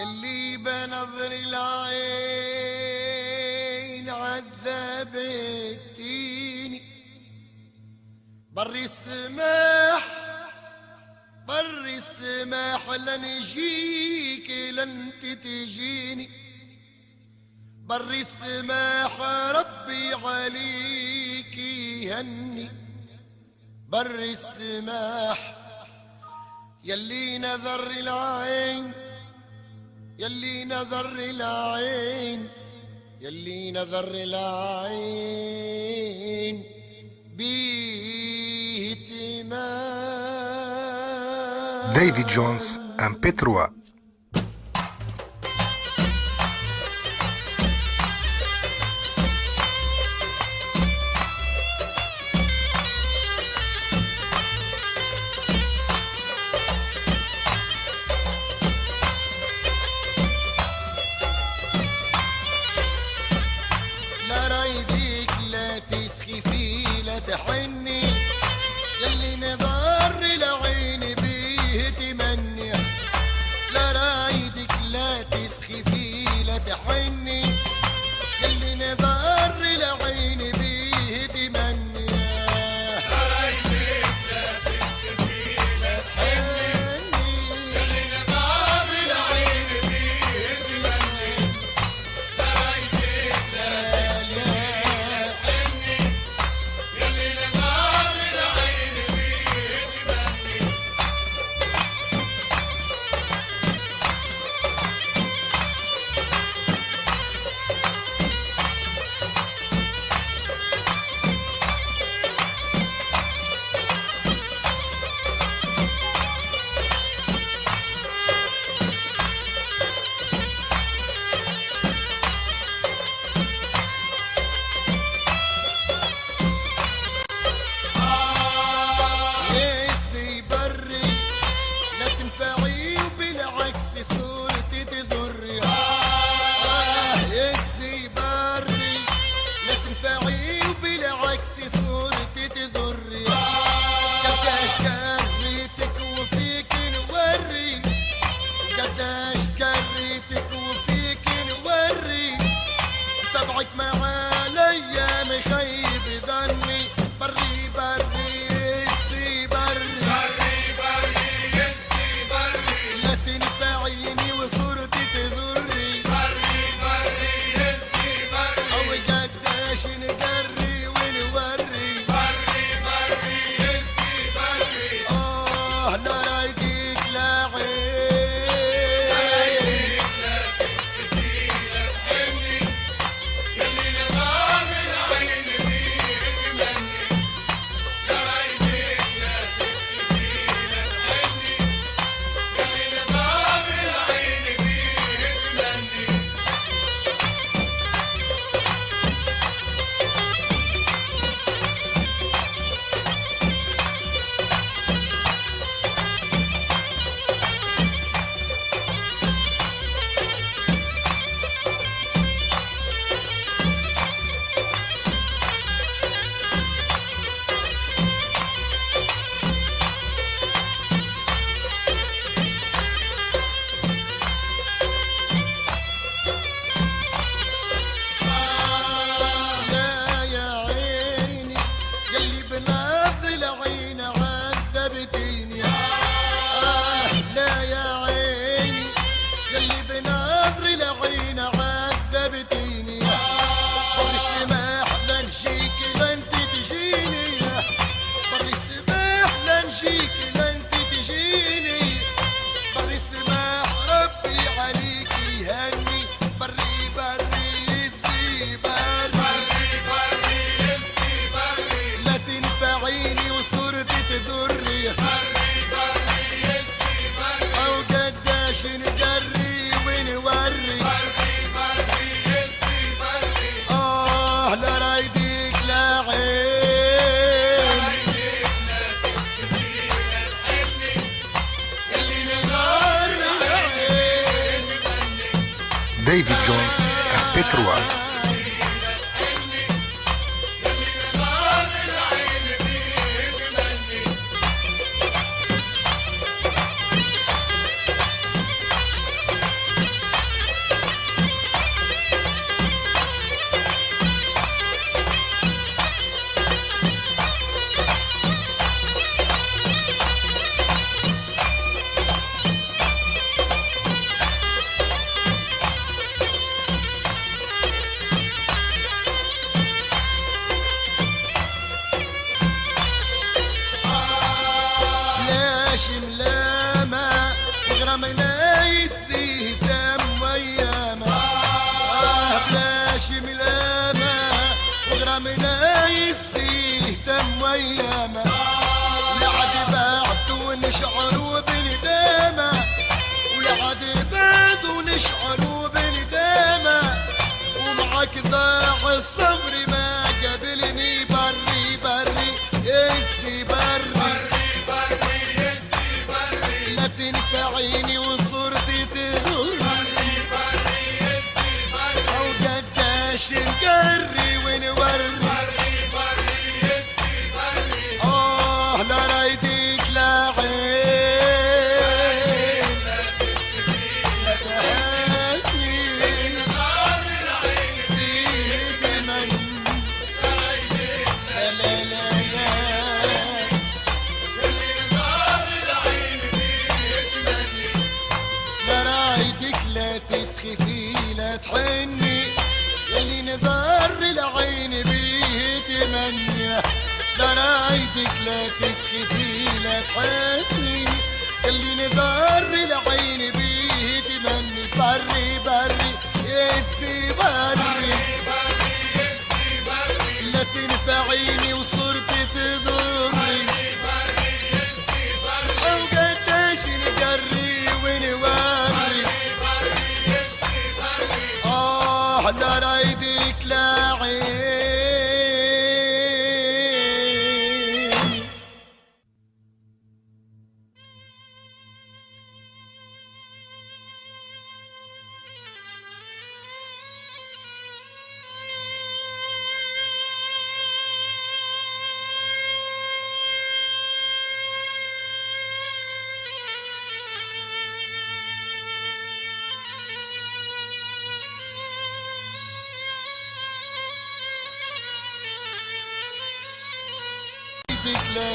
يلي بنظر العين عذبتيني بر السماح لن يجيك لن تتجيني بر السماح ربي عليك يهني بر السماح يلي نظر العين يلي نظر العين يلي نظر العين باهتمام. ديفيد جونز and Petrua. لا رايديك لا تسخفي لا تحني يلي نظر العين بيه تمني لا رايدك لا تسخفي لا تحني يلي نظر العين بيه تمني لا رايدك لا تسخفي لا تحني يلي نظر العين بيه تمني لا رايدك لا David Jones and Petrua. ايدك لا تسخفي لا تحسني، اللي نظر العين بيه تمني. بري بري يسي بري لا تنفعيني وصرتي تضري، او قديش نجري ونوري. لا رايدك لا عين. ايدك لا